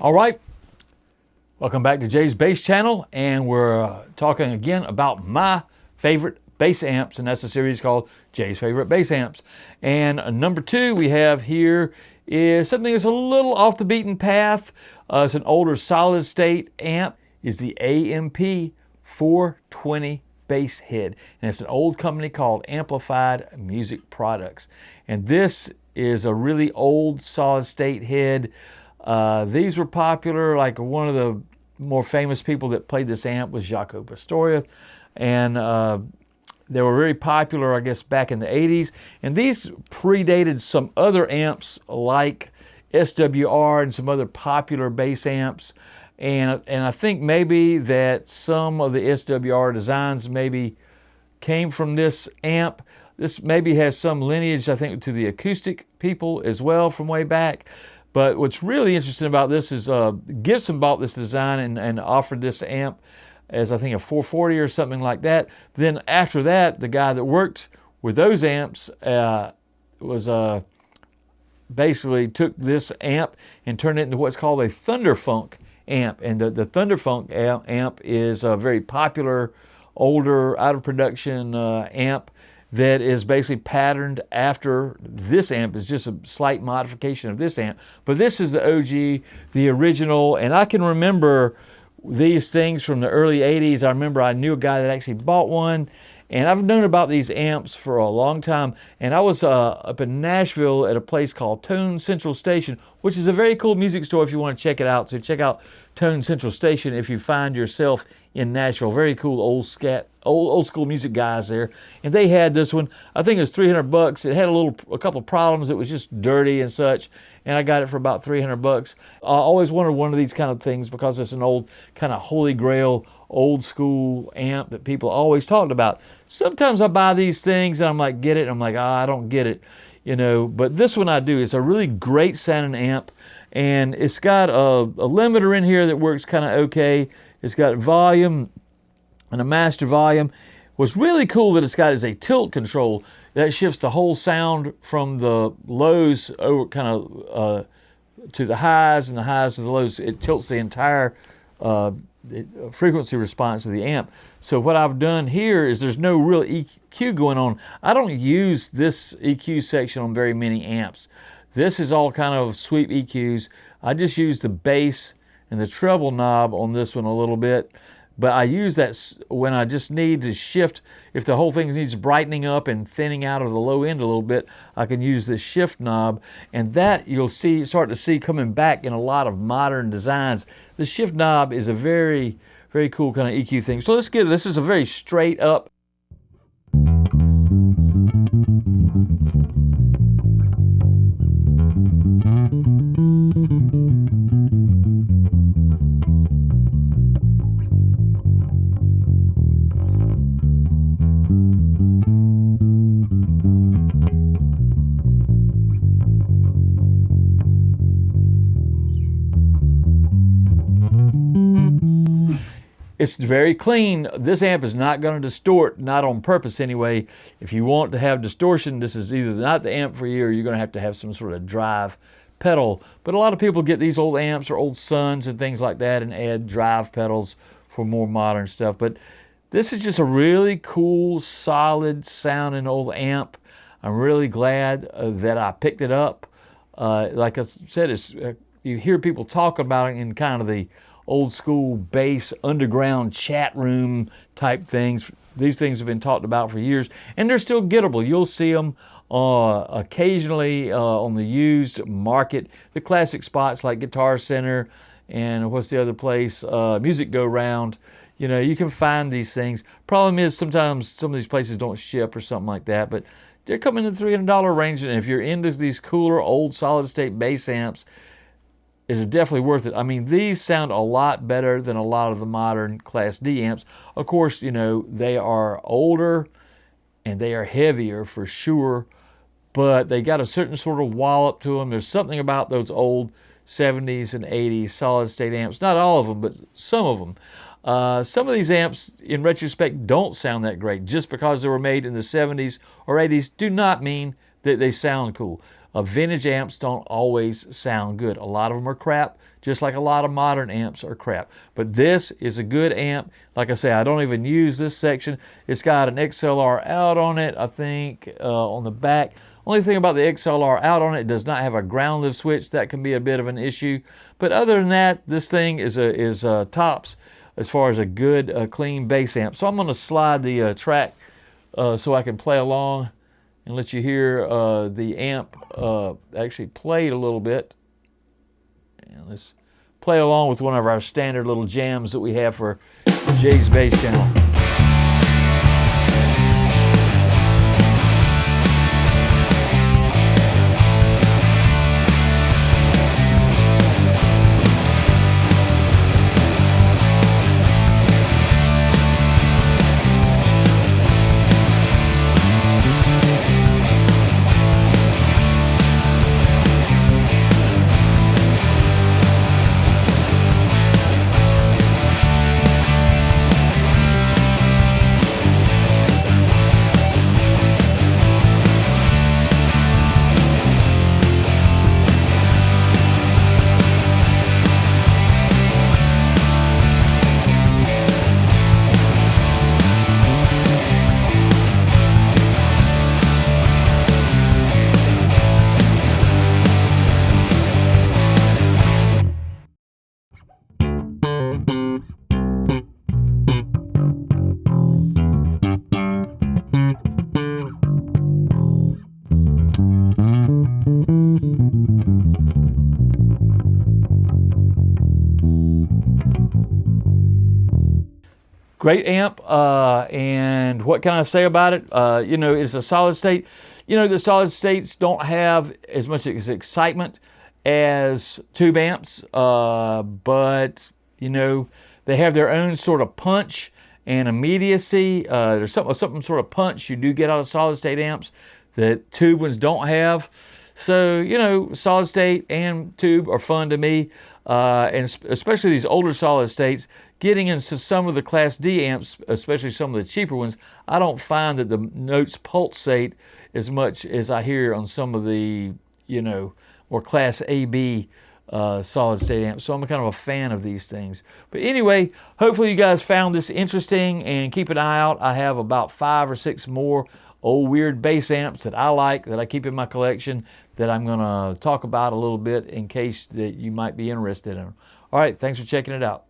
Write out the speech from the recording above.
All right, welcome back to Jay's Bass Channel, and we're talking again about my favorite bass amps, and that's a series called Jay's Favorite Bass Amps. And number 2 we have here is something that's a little off the beaten path. It's an older solid state amp. Is the AMP420 bass head, and it's an old company called Amplified Music Products. And this is a really old solid state head. These were popular, like one of the more famous people that played this amp was Jaco Pastorius, and they were very popular, I guess, back in the 80s. And these predated some other amps like SWR and some other popular bass amps. And I think maybe that some of the SWR designs maybe came from this amp. This maybe has some lineage, I think, to the acoustic people as well from way back. But what's really interesting about this is Gibson bought this design and offered this amp as, I think, a 440 or something like that. Then after that, the guy that worked with those amps was basically took this amp and turned it into what's called a Thunderfunk amp. And the Thunderfunk amp is a very popular, older, out of production amp that is basically patterned after this amp. It's just a slight modification of this amp. But this is the OG, the original, and I can remember these things from the early 80s. I remember I knew a guy that actually bought one, and I've known about these amps for a long time. And I was up in Nashville at a place called Tone Central Station, which is a very cool music store if you want to check it out. So check out Tone Central Station if you find yourself in Nashville. Very cool old school music guys there. And they had this one. I think it was $300. It had a couple of problems. It was just dirty and such. And I got it for about $300. I always wanted one of these kind of things because it's an old kind of holy grail, old school amp that people always talked about. Sometimes I buy these things and I'm like, get it? And I'm like, I don't get it, you know. But this one I do. It's a really great sounding amp. And it's got a limiter in here that works kind of okay. It's got volume and a master volume. What's really cool that it's got is a tilt control that shifts the whole sound from the lows over kind of to the highs, and the highs to the lows. It tilts the entire frequency response of the amp. So what I've done here is there's no real EQ going on. I don't use this EQ section on very many amps. This is all kind of sweep EQs. I just use the bass and the treble knob on this one a little bit. But I use that when I just need to shift. If the whole thing needs brightening up and thinning out of the low end a little bit, I can use the shift knob. And that you'll start to see coming back in a lot of modern designs. The shift knob is a very, very cool kind of EQ thing. So this is a very straight up. It's very clean. This amp is not going to distort, not on purpose anyway. If you want to have distortion, this is either not the amp for you, or you're going to have some sort of drive pedal. But a lot of people get these old amps or old Suns and things like that and add drive pedals for more modern stuff. But this is just a really cool, solid sounding old amp. I'm really glad that I picked it up. Like I said, you hear people talk about it in kind of the old school bass underground chat room type things. These things have been talked about for years, and they're still gettable. You'll see them occasionally on the used market, the classic spots like Guitar Center and what's the other place, Music Go Round. You know, you can find these things. Problem is sometimes some of these places don't ship or something like that, but they're coming in the $300 range. And if you're into these cooler old solid state bass amps, it's definitely worth it. I mean, these sound a lot better than a lot of the modern Class D amps. Of course, you know, they are older and they are heavier for sure, but they got a certain sort of wallop to them. There's something about those old 70s and 80s solid state amps. Not all of them, but some of them. Some of these amps, in retrospect, don't sound that great. Just because they were made in the 70s or 80s do not mean that they sound cool. Vintage amps don't always sound good. A lot of them are crap, just like a lot of modern amps are crap. But this is a good amp. Like I say, I don't even use this section. It's got an XLR out on it, I think, on the back. Only thing about the XLR out on it, does not have a ground lift switch. That can be a bit of an issue. But other than that, this thing is tops as far as a good, clean bass amp. So I'm going to slide the track so I can play along and let you hear the amp actually played a little bit. And let's play along with one of our standard little jams that we have for Jay's Bass Channel. Great amp, and what can I say about it? You know, it's a solid state. You know, the solid states don't have as much excitement as tube amps, but, you know, they have their own sort of punch and immediacy. There's something sort of punch you do get out of solid state amps that tube ones don't have. So, you know, solid state and tube are fun to me, and especially these older solid states. Getting into some of the Class D amps, especially some of the cheaper ones, I don't find that the notes pulsate as much as I hear on some of the, you know, more Class AB solid state amps. So I'm kind of a fan of these things. But anyway, hopefully you guys found this interesting, and keep an eye out. I have about 5 or 6 more old weird bass amps that I like, that I keep in my collection, that I'm going to talk about a little bit in case that you might be interested in them. All right, thanks for checking it out.